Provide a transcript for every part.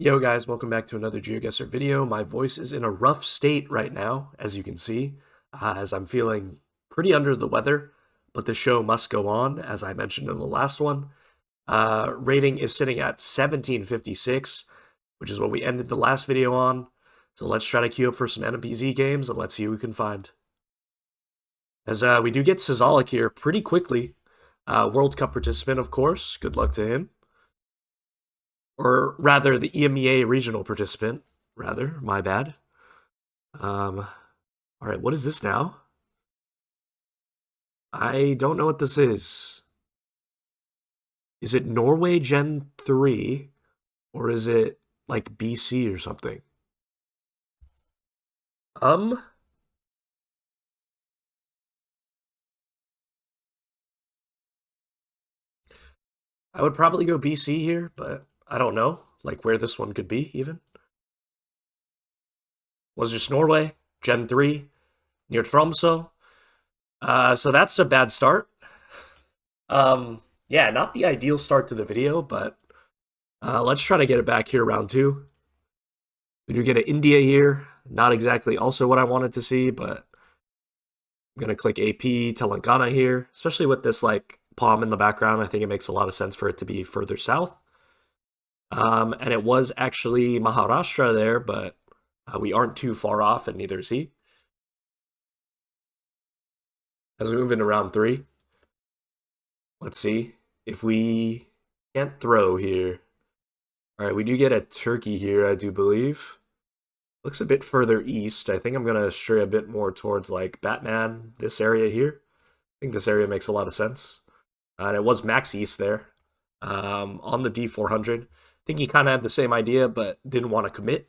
Yo guys, welcome back to another GeoGuessr video. My voice is in a rough state right now, as you can see, as I'm feeling pretty under the weather, but the show must go on, as I mentioned in the last one. Rating is sitting at 1756, which is what we ended the last video on. So let's try to queue up for some NPZ games and let's see who we can find. As we do get Sazalik here pretty quickly. World Cup participant, of course. Good luck to him. Or rather, the EMEA regional participant. Rather, my bad. All right, what is this now? I don't know what this is. Is it Norway Gen 3? Or is it like BC or something? Um, I would probably go BC here, but I don't know, like where this one could be even. Was just Norway, Gen 3, near Tromsø. So that's a bad start. Yeah, not the ideal start to the video, but let's try to get it back here round two. We do get an India here. Not exactly also what I wanted to see, but I'm going to click AP Telangana here, especially with this like palm in the background. I think it makes a lot of sense for it to be further south. And it was actually Maharashtra there, but we aren't too far off, and neither is he. As we move into round three, let's see if we can't throw here. All right, we do get a Turkey here, I do believe. Looks a bit further east. I think I'm going to stray a bit more towards like Batman, this area here. I think this area makes a lot of sense. And it was max east there on the D400. I think he kind of had the same idea, but didn't want to commit.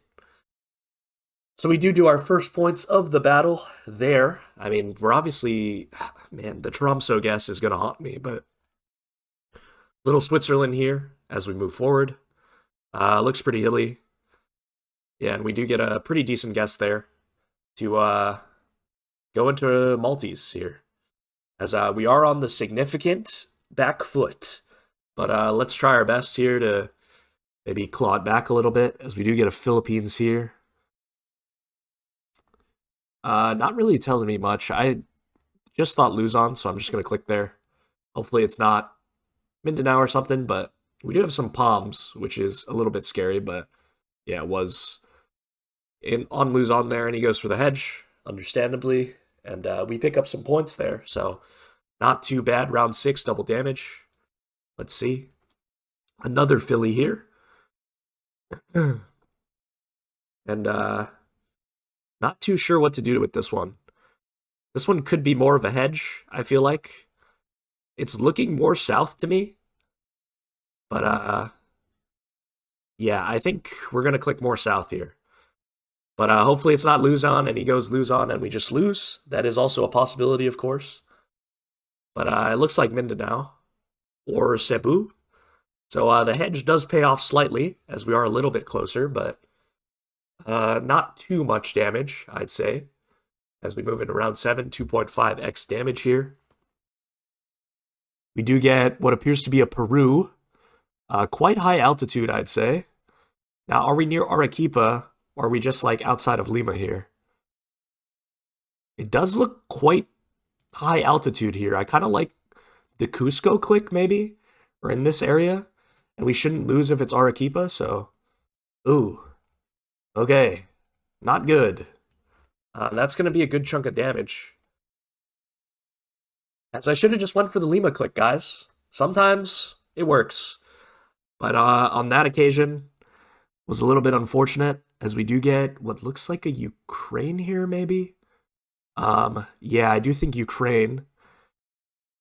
So we do our first points of the battle there. I mean, we're obviously, man, the Tromsø guess is going to haunt me, but little Switzerland here as we move forward. Looks pretty hilly. Yeah, and we do get a pretty decent guess there to go into Maltese here. As we are on the significant back foot. But let's try our best here to maybe claw it back a little bit, as we do get a Philippines here. Not really telling me much. I just thought Luzon, so I'm just going to click there. Hopefully it's not Mindanao or something, but we do have some palms, which is a little bit scary, but yeah, it was on Luzon there, and he goes for the hedge, understandably, and we pick up some points there, so not too bad. Round 6, double damage. Let's see. Another Philly here. And not too sure what to do with this one. This one could be more of a hedge, I feel like. It's looking more south to me. But yeah, I think we're going to click more south here. But hopefully it's not Luzon and he goes Luzon and we just lose. That is also a possibility, of course. But it looks like Mindanao or Cebu. So the hedge does pay off slightly, as we are a little bit closer, but not too much damage, I'd say. As we move into round 7, 2.5x damage here. We do get what appears to be a Peru. Quite high altitude, I'd say. Now, are we near Arequipa, or are we just like outside of Lima here? It does look quite high altitude here. I kind of like the Cusco click, maybe, or in this area. And we shouldn't lose if it's Arequipa, so... Ooh. Okay. Not good. That's going to be a good chunk of damage. As I should have just went for the Lima click, guys. Sometimes it works. But on that occasion, was a little bit unfortunate, as we do get what looks like a Ukraine here, maybe? Yeah, I do think Ukraine.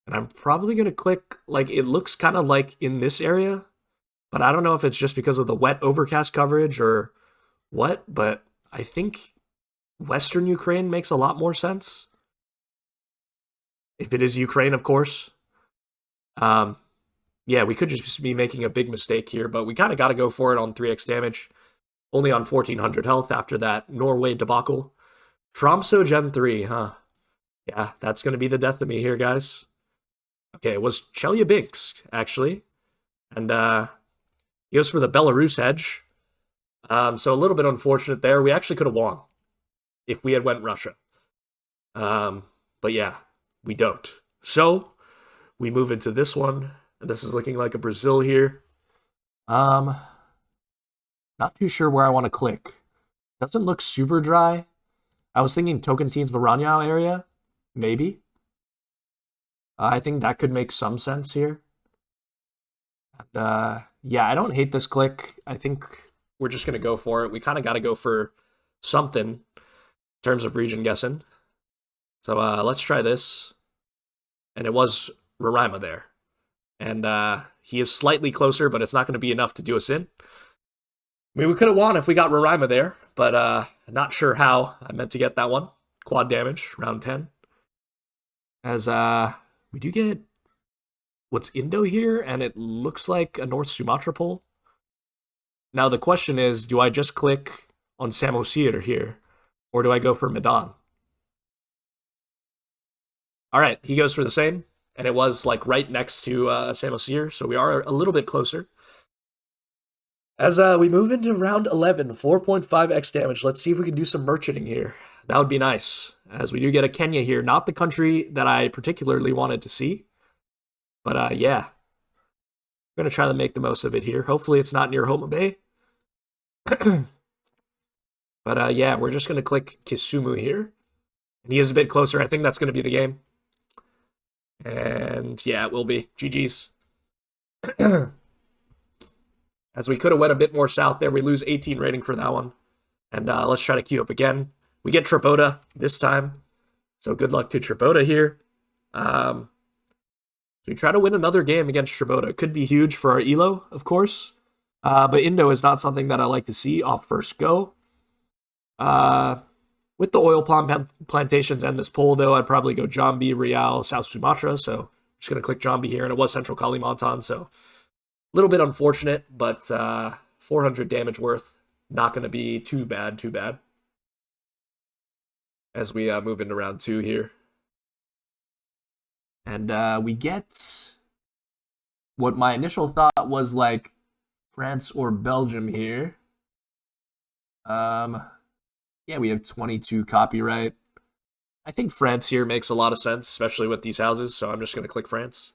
And I'm probably going to click, like, it looks kind of like in this area. But I don't know if it's just because of the wet overcast coverage or what, but I think Western Ukraine makes a lot more sense. If it is Ukraine, of course. Yeah, we could just be making a big mistake here, but we kind of got to go for it on 3x damage. Only on 1400 health after that Norway debacle. Tromsø Gen 3, huh? Yeah, that's going to be the death of me here, guys. Okay, it was Chelyabinsk, actually. And he goes for the Belarus hedge. So a little bit unfortunate there. We actually could have won if we had went Russia. Um, but yeah, we don't. So we move into this one, and this is looking like a Brazil here. Um, Not too sure where I want to click. Doesn't look super dry. I was thinking Tocantins Maranhão area, maybe. I think that could make some sense here. Yeah, I don't hate this click. I think we're just gonna go for it. We kind of got to go for something in terms of region guessing. So let's try this. And it was Roraima there. And he is slightly closer, but it's not going to be enough to do us in. I mean, we could have won if we got Roraima there, but not sure how. I meant to get that one. Quad damage, round 10. As we do get what's Indo here, and it looks like a North Sumatra pole. Now the question is, do I just click on Samosir here, or do I go for Medan? All right, he goes for the same, and it was like right next to Samosir, so we are a little bit closer. As we move into round 11, 4.5x damage. Let's see if we can do some merchanting here. That would be nice, as we do get a Kenya here. Not the country that I particularly wanted to see, but yeah. We're going to try to make the most of it here. Hopefully it's not near Homa Bay. But yeah, we're just going to click Kisumu here. And he is a bit closer. I think that's going to be the game. And yeah, it will be. GG's. As we could have went a bit more south there. We lose 18 rating for that one. And let's try to queue up again. We get Tripota this time. So good luck to Tripota here. So we try to win another game against Tripota. Could be huge for our elo, of course. But Indo is not something that I like to see off first go. With the oil palm plantations and this pole, though, I'd probably go Jambi, Riau, South Sumatra. So I'm just going to click Jambi here. And it was Central Kalimantan, so a little bit unfortunate, but 400 damage worth. Not going to be too bad, as we move into round 2 here. And we get what my initial thought was like France or Belgium here. Yeah, we have 22 copyright. I think France here makes a lot of sense, especially with these houses, so I'm just going to click France.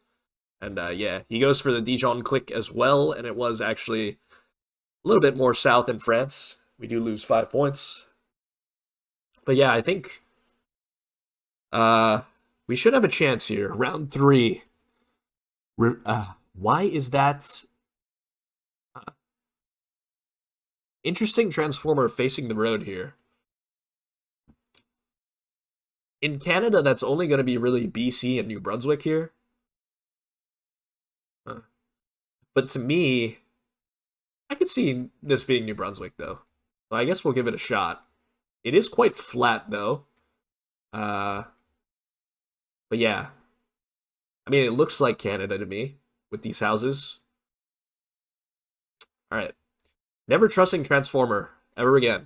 And yeah, he goes for the Dijon click as well, and it was actually a little bit more south in France. We do lose 5 points. But yeah, I think we should have a chance here. Round 3. Why is that? Interesting transformer facing the road here. In Canada, that's only going to be really BC and New Brunswick here. But to me, I could see this being New Brunswick, though. So I guess we'll give it a shot. It is quite flat, though. But yeah. I mean, it looks like Canada to me with these houses. All right. Never trusting Transformer ever again.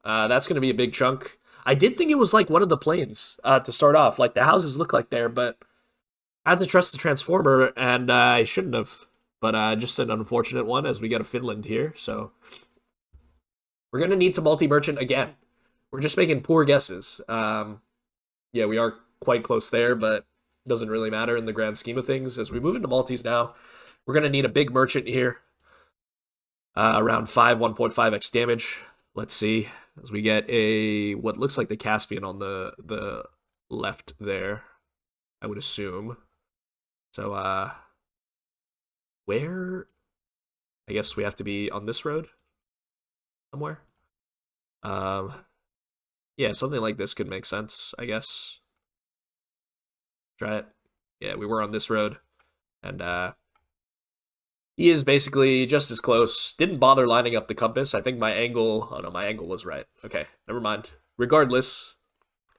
That's going to be a big chunk. I did think it was like one of the planes to start off. Like the houses look like there, but I had to trust the Transformer, and I shouldn't have. But just an unfortunate one as we get a Finland here. So we're going to need to multi-merchant again. We're just making poor guesses. Yeah, we are quite close there, but doesn't really matter in the grand scheme of things. As we move into multis now, we're going to need a big merchant here. Around 5, 1.5x damage. Let's see. As we get a what looks like the Caspian on the left there, I would assume. So where? I guess we have to be on this road somewhere. Yeah, something like this could make sense, I guess. Try it. Yeah, we were on this road, and he is basically just as close. Didn't bother lining up the compass. I think my angle... Oh, no, my angle was right. Okay, never mind. Regardless,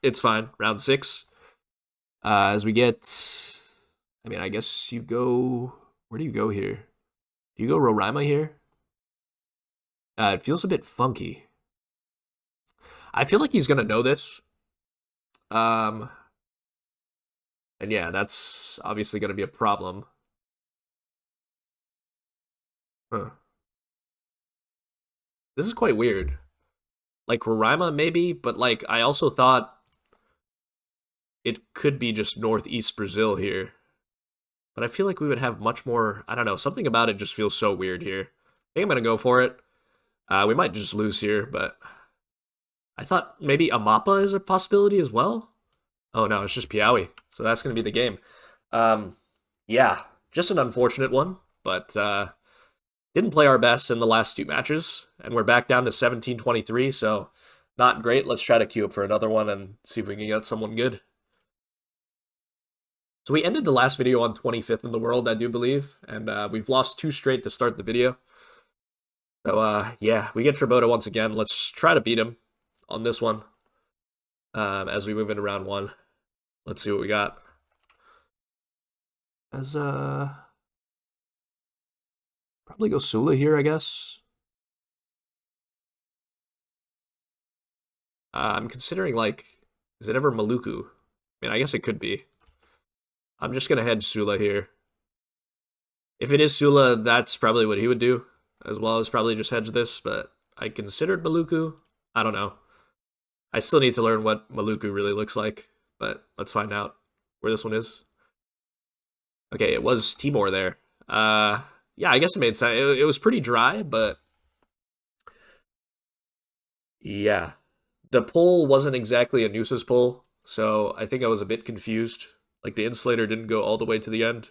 it's fine. Round 6. As we get... I mean, I guess you go... Where do you go here? Do you go Roraima here? It feels a bit funky. I feel like he's going to know this. And yeah, that's obviously going to be a problem. Huh. This is quite weird. Like Roraima, maybe, but like I also thought it could be just northeast Brazil here. But I feel like we would have much more. I don't know. Something about it just feels so weird here. I think I'm gonna go for it. We might just lose here, but I thought maybe Amapa is a possibility as well. Oh no, it's just Piaui. So that's gonna be the game. Um, yeah, just an unfortunate one, but didn't play our best in the last two matches, and we're back down to 17-23. So not great. Let's try to queue up for another one and see if we can get someone good. So we ended the last video on 25th in the world, I do believe, and we've lost two straight to start the video. So yeah, we get Tribota once again. Let's try to beat him on this one as we move into round one. Let's see what we got. As probably go Sula here, I guess. I'm considering like, is it ever Maluku? I mean, I guess it could be. I'm just gonna head Sula here. If it is Sula, that's probably what he would do, as well as probably just hedge this, but I considered Maluku. I don't know. I still need to learn what Maluku really looks like, but let's find out where this one is. Okay, it was Timor there. Yeah, I guess it made sense. It was pretty dry, but yeah. The pull wasn't exactly a Noosa's pull, so I think I was a bit confused. Like the insulator didn't go all the way to the end.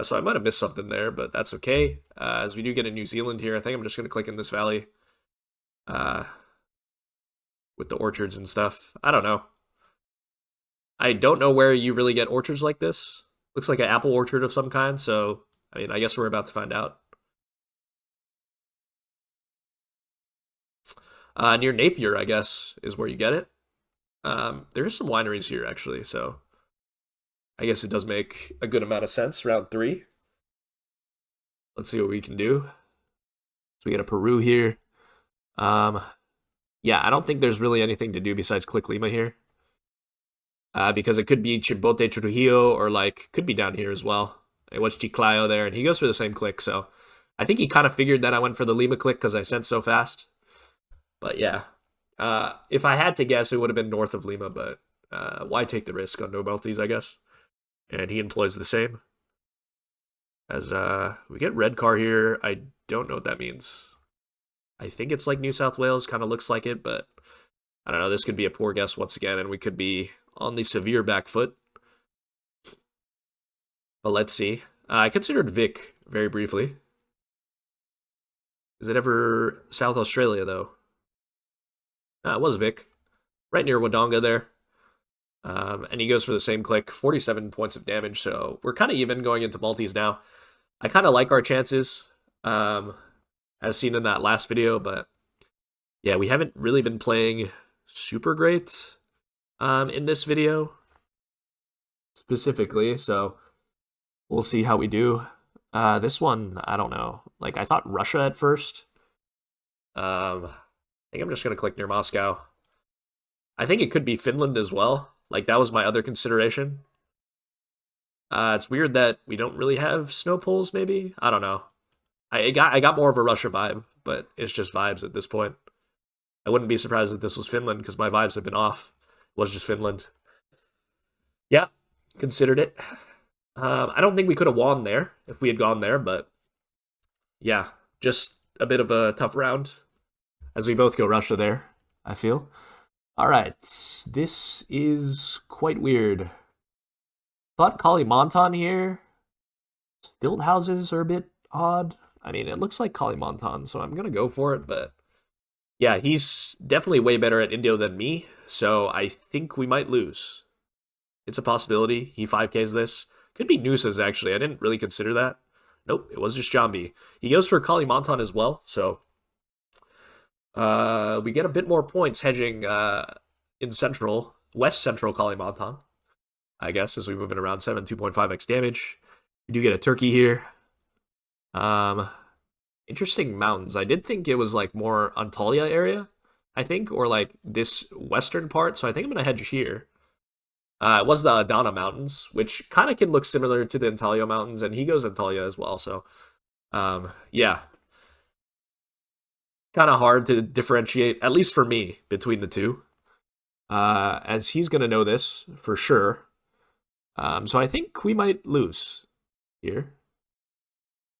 So I might have missed something there, but that's okay. As we do get in New Zealand here, I think I'm just going to click in this valley with the orchards and stuff. I don't know. I don't know where you really get orchards like this. Looks like an apple orchard of some kind, so I mean, I guess we're about to find out. Near Napier, I guess, is where you get it. There's some wineries here, actually, so I guess it does make a good amount of sense. Round three. Let's see what we can do. So we get a Peru here. Yeah, I don't think there's really anything to do besides click Lima here. Because it could be Chimbote Trujillo or like could be down here as well. It was Chiclayo there, and he goes for the same click, so I think he kind of figured that I went for the Lima click because I sent so fast. But yeah, if I had to guess, it would have been north of Lima, but why take the risk on no bounties, I guess. And he employs the same. As we get red car here, I don't know what that means. I think it's like New South Wales, kind of looks like it, but I don't know. This could be a poor guess once again, and we could be on the severe back foot. But let's see. I considered Vic very briefly. Is it ever South Australia, though? It was Vic. Right near Wodonga there. And he goes for the same click, 47 points of damage, so we're kind of even going into multis now. I kind of like our chances, as seen in that last video, but yeah, we haven't really been playing super great in this video specifically, so we'll see how we do. This one, I don't know. Like, I thought Russia at first. I think I'm just going to click near Moscow. I think it could be Finland as well. Like, that was my other consideration. It's weird that we don't really have snow poles, maybe? I don't know. I got more of a Russia vibe, but it's just vibes at this point. I wouldn't be surprised if this was Finland, because my vibes have been off. It was just Finland. Yeah, considered it. I don't think we could have won there if we had gone there, but yeah, just a bit of a tough round as we both go Russia there, I feel. All right, this is quite weird. Thought Kalimantan here. Field houses are a bit odd. I mean, it looks like Kalimantan, so I'm going to go for it, but yeah, he's definitely way better at Indio than me, so I think we might lose. It's a possibility. He 5Ks this. Could be Noosa's, actually. I didn't really consider that. Nope, it was just Jambi. He goes for Kalimantan as well, so we get a bit more points hedging in central, west central Kalimantan, I guess, as we move in around 7, 2.5x damage. We do get a turkey here. Interesting mountains. I did think it was like more Antalya area, I think, or like this western part, so I think I'm going to hedge here. It was the Adana Mountains, which kind of can look similar to the Antalya Mountains, and he goes Antalya as well, so yeah. kind of hard to differentiate, at least for me, between the two, as he's going to know this for sure. So I think we might lose here.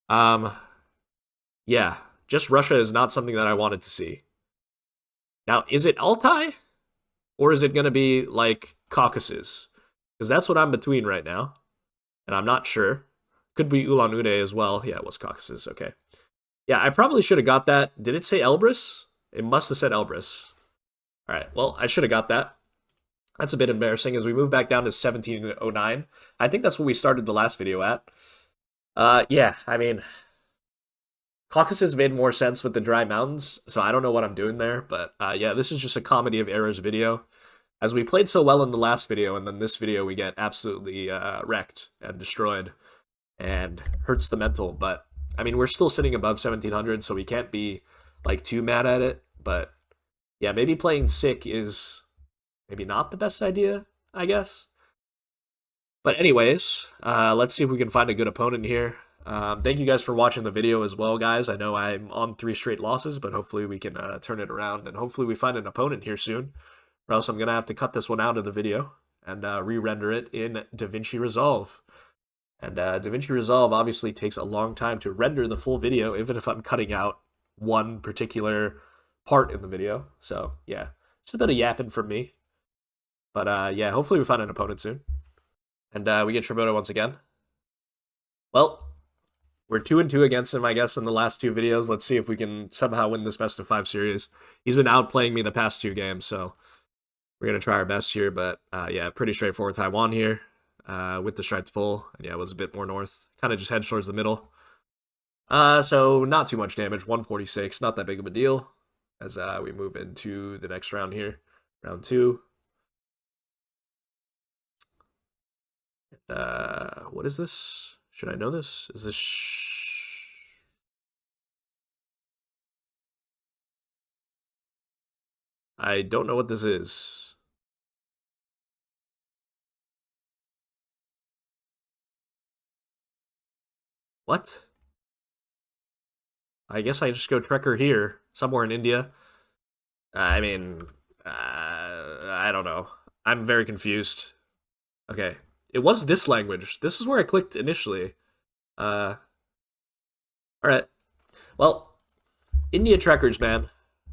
Um, yeah, just Russia is not something that I wanted to see. Now, is it Altai or is it going to be like Caucasus? Because that's what I'm between right now, and I'm not sure. Could be Ulan Ude as well. Yeah, it was Caucasus. Okay. Yeah, I probably should have got that. Did it say Elbrus? It must have said Elbrus. All right. Well, I should have got that. That's a bit embarrassing as we move back down to 1709. I think that's what we started the last video at. Yeah, I mean, Caucasus made more sense with the dry mountains, so I don't know what I'm doing there, but yeah, this is just a comedy of errors video. As we played so well in the last video, and then this video we get absolutely wrecked and destroyed, and hurts the mental, but I mean, we're still sitting above 1700, so we can't be like too mad at it, but yeah, maybe playing sick is maybe not the best idea, I guess. But anyways, let's see if we can find a good opponent here. Thank you guys for watching the video as well, guys. I know I'm on 3 straight losses, but hopefully we can turn it around, and hopefully we find an opponent here soon, or else I'm going to have to cut this one out of the video and re-render it in DaVinci Resolve. And DaVinci Resolve obviously takes a long time to render the full video, even if I'm cutting out one particular part in the video. So, yeah, just a bit of yapping from me. But, yeah, hopefully we find an opponent soon. And we get Trimoto once again. Well, we're 2-2 against him, I guess, in the last 2 videos. Let's see if we can somehow win this best of 5 series. He's been outplaying me the past 2 games, so we're going to try our best here. But, yeah, pretty straightforward Taiwan here. With the striped pull, and yeah, it was a bit more north. Kind of just hedged towards the middle. So not too much damage, 146, not that big of a deal. As we move into the next round here, round 2. What is this? Should I know this? Is this? I don't know what this is. What? I guess I just go Trekker here, somewhere in India. I mean, I don't know. I'm very confused. Okay. It was this language. This is where I clicked initially. Alright. Well, India Trekkers, man.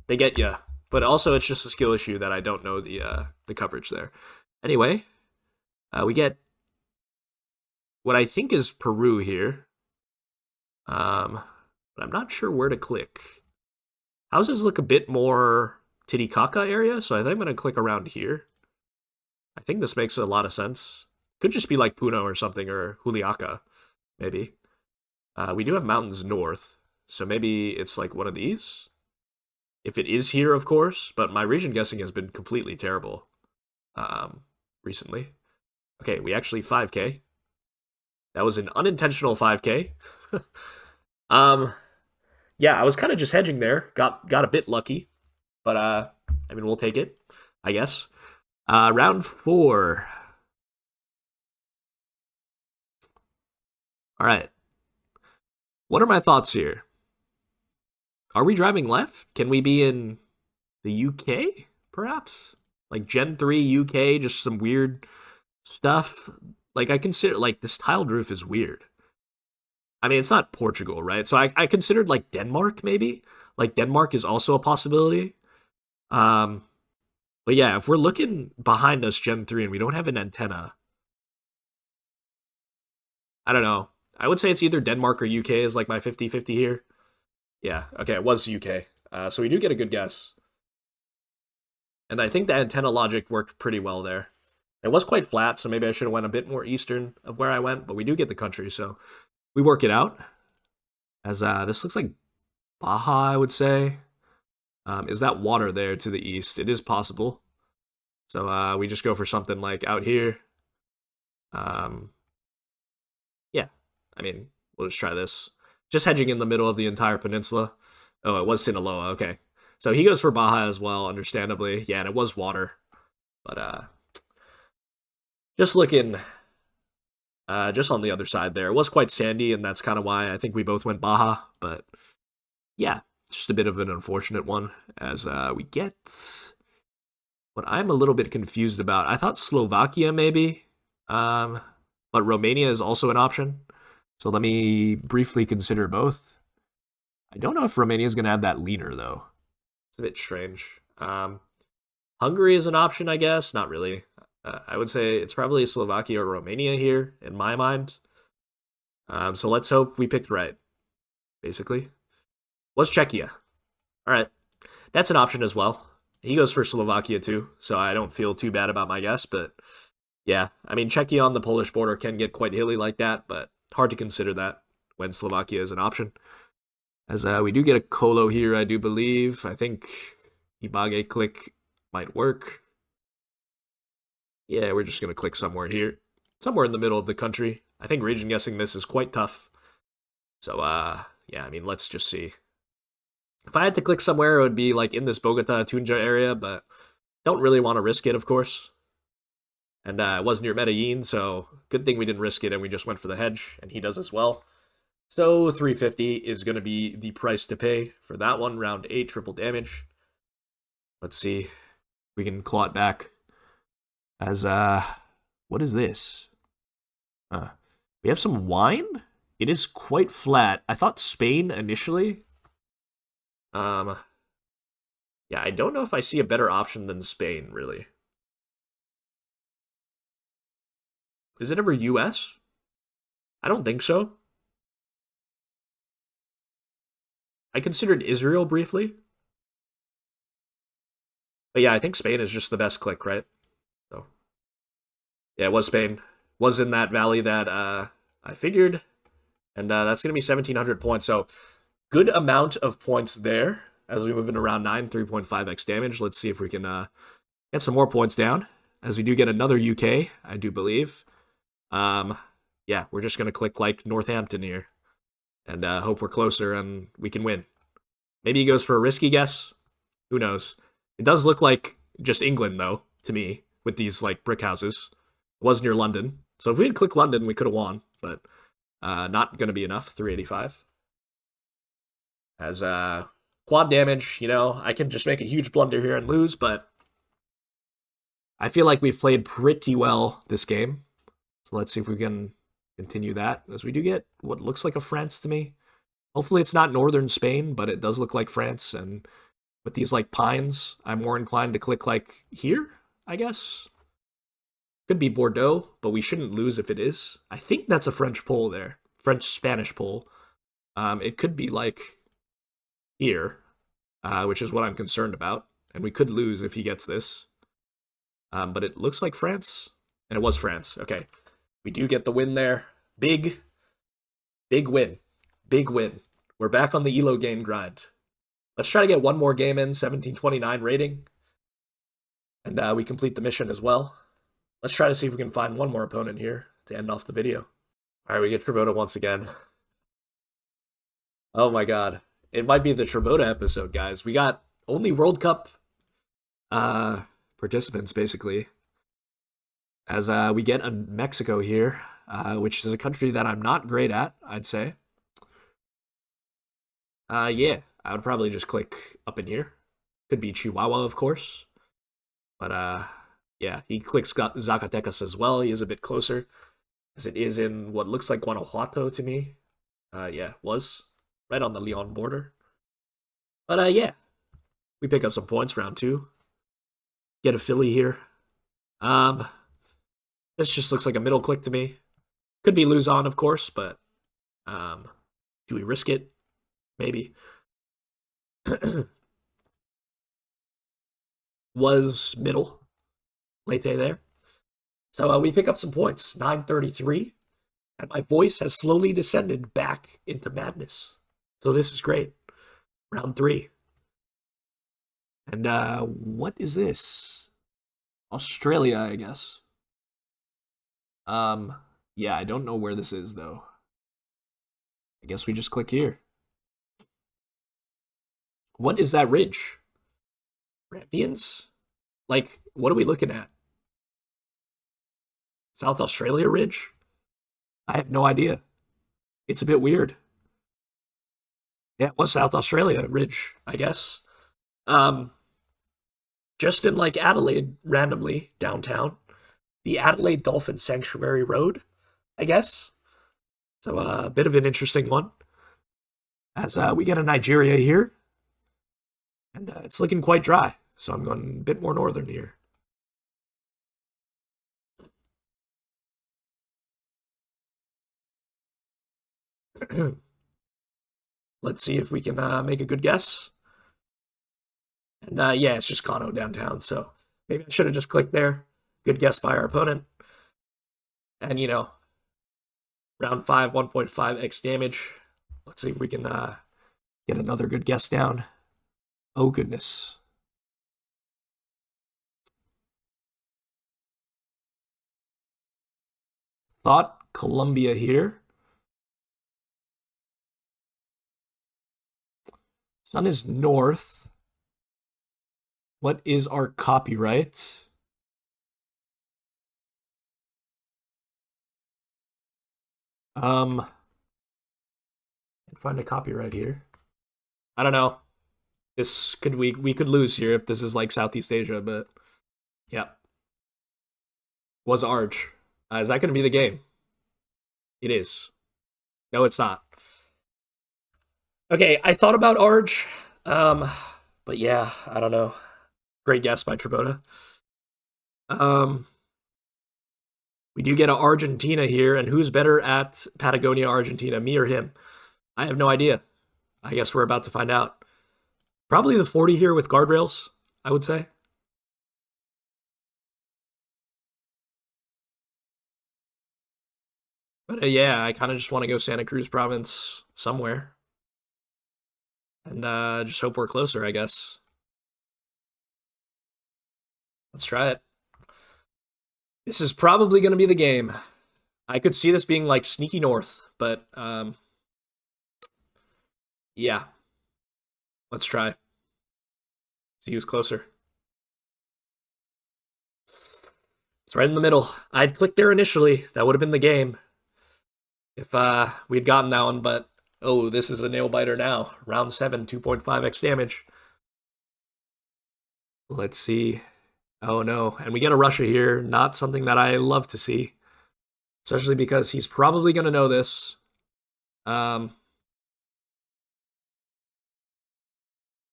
They get ya. But also, it's just a skill issue that I don't know the coverage there. Anyway, we get what I think is Peru here. But I'm not sure where to click. Houses look a bit more Titicaca area, so I think I'm going to click around here. I think this makes a lot of sense. Could just be like Puno or something, or Juliaca, maybe. We do have mountains north, so maybe it's like one of these. If it is here, of course, but my region guessing has been completely terrible recently. Okay, we actually 5K. That was an unintentional 5K. Yeah, I was kind of just hedging there. Got a bit lucky, but I mean, we'll take it, I guess. Round 4. All right. What are my thoughts here? Are we driving left? Can we be in the UK, perhaps? Like Gen 3 UK, just some weird stuff. Like, I consider, like, this tiled roof is weird. I mean, it's not Portugal, right? So I considered, like, Denmark, maybe? Like, Denmark is also a possibility. But yeah, if we're looking behind us, Gen 3, and we don't have an antenna, I don't know. I would say it's either Denmark or UK is like my 50-50 here. Yeah, okay, it was UK. So we do get a good guess. And I think the antenna logic worked pretty well there. It was quite flat, so maybe I should have went a bit more eastern of where I went, but we do get the country, so we work it out. As this looks like Baja, I would say. Is that water there to the east? It is possible. So we just go for something like out here. Yeah, I mean, we'll just try this. Just hedging in the middle of the entire peninsula. Oh, it was Sinaloa, okay. So he goes for Baja as well, understandably. Yeah, and it was water. But just looking just on the other side there. It was quite sandy, and that's kind of why I think we both went Baja. But yeah, Just a bit of an unfortunate one as we get what I'm a little bit confused about. I thought Slovakia maybe, um, but Romania is also an option. So let me briefly consider both. I don't know if Romania is going to have that leader though. It's a bit strange. Hungary is an option, I guess. Not really. I would say it's probably Slovakia or Romania here in my mind. So let's hope we picked right. Basically, was Czechia. All right, that's an option as well. He goes for Slovakia too, so I don't feel too bad about my guess. But yeah, I mean, Czechia on the Polish border can get quite hilly like that, but hard to consider that when Slovakia is an option. As we do get a Colo here, I do believe. I think Ibage click might work. Yeah, we're just going to click somewhere here. Somewhere in the middle of the country. I think region guessing this is quite tough. So, yeah, I mean, let's just see. If I had to click somewhere, it would be like in this Bogota, Tunja area, but don't really want to risk it, of course. And it was near Medellin, so good thing we didn't risk it and we just went for the hedge, and he does as well. So 350 is going to be the price to pay for that one, round 8, triple damage. Let's see if we can claw it back. As, what is this? We have some wine? It is quite flat. I thought Spain initially. Yeah, I don't know if I see a better option than Spain, really. Is it ever US? I don't think so. I considered Israel briefly. But yeah, I think Spain is just the best click, right? So yeah, it was Spain. Was in that valley that I figured. And that's going to be 1,700 points. So good amount of points there as we move into round 9, 3.5x damage. Let's see if we can get some more points down as we do get another UK, I do believe. Yeah, we're just going to click like Northampton here and hope we're closer and we can win. Maybe he goes for a risky guess. Who knows? It does look like just England, though, to me, with these like brick houses. It was near London. So if we had clicked London, we could have won, but not going to be enough. 385. As quad damage, you know, I can just make a huge blunder here and lose, but I feel like we've played pretty well this game. So let's see if we can continue that, as we do get what looks like a France to me. Hopefully it's not northern Spain, but it does look like France, and with these like pines, I'm more inclined to click like here, I guess. Could be Bordeaux, but we shouldn't lose if it is. I think that's a French pole there. French-Spanish pole. It could be like here, which is what I'm concerned about. And we could lose if he gets this. But it looks like France. And it was France. Okay. We do get the win there. Big win. Big win. We're back on the Elo game grind. Let's try to get one more game in, 1729 rating. And we complete the mission as well. Let's try to see if we can find one more opponent here to end off the video. All right, we get Tribota once again. Oh my god. It might be the Tribota episode, guys. We got only World Cup participants, basically. As we get a Mexico here, which is a country that I'm not great at, I'd say. Yeah, I would probably just click up in here. Could be Chihuahua, of course. But, yeah, he clicks Zacatecas as well. He is a bit closer, as it is in what looks like Guanajuato to me. Yeah, was right on the Leon border. But, yeah, we pick up some points, round 2. Get a Philly here. This just looks like a middle click to me. Could be Luzon, of course, but do we risk it? Maybe. Was middle. Late day there. So we pick up some points. 933. And my voice has slowly descended back into madness. So this is great. Round 3. And what is this? Australia, I guess. Yeah, I don't know where this is, though. I guess we just click here. What is that ridge? Grampians? Like, what are we looking at? South Australia Ridge? I have no idea. It's a bit weird. Yeah, it was South Australia Ridge, I guess. Um, just in like Adelaide, randomly downtown, the Adelaide Dolphin Sanctuary Road, I guess. So a bit of an interesting one. As we get a Nigeria here, and it's looking quite dry. So I'm going a bit more northern here. Let's see if we can make a good guess. And yeah, it's just Kano downtown. So maybe I should have just clicked there. Good guess by our opponent. And round 5, 1.5x damage. Let's see if we can get another good guess down. Oh, goodness. Thought Columbia here. Sun is north. What is our copyright? Can't find a copyright here. I don't know. This could we could lose here if this is like Southeast Asia, but yeah. Was Arge. Is that going to be the game? It is. No, it's not. Okay, I thought about Arge, but yeah, I don't know. Great guess by Tribota. Um, we do get a Argentina here, and who's better at Patagonia, Argentina, me or him? I have no idea. I guess we're about to find out. Probably the 40 here with guardrails, I would say. But yeah, I kind of just want to go Santa Cruz province somewhere. And just hope we're closer, I guess. Let's try it. This is probably going to be the game. I could see this being like sneaky north, but yeah. Let's try. See who's closer. It's right in the middle. I'd clicked there initially. That would have been the game if we'd gotten that one, but oh, this is a nail biter now. Round 7, 2.5x damage. Let's see. Oh no, and we get a Russia here. Not something that I love to see, especially because he's probably going to know this.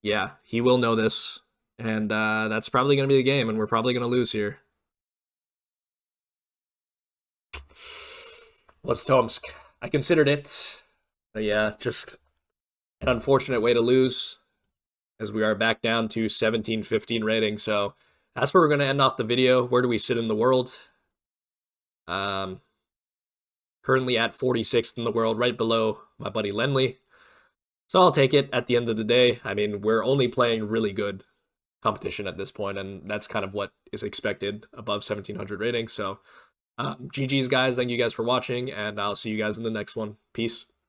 Yeah, he will know this, and that's probably going to be the game, and we're probably going to lose here. Was Tomsk. I considered it, but yeah, just an unfortunate way to lose, as we are back down to 17-15 rating. So that's where we're going to end off the video. Where do we sit in the world? Currently at 46th in the world, right below my buddy Lenley. So I'll take it at the end of the day. I mean, we're only playing really good competition at this point, and that's kind of what is expected above 1700 rating. So GG's, guys. Thank you guys for watching, and I'll see you guys in the next one. Peace.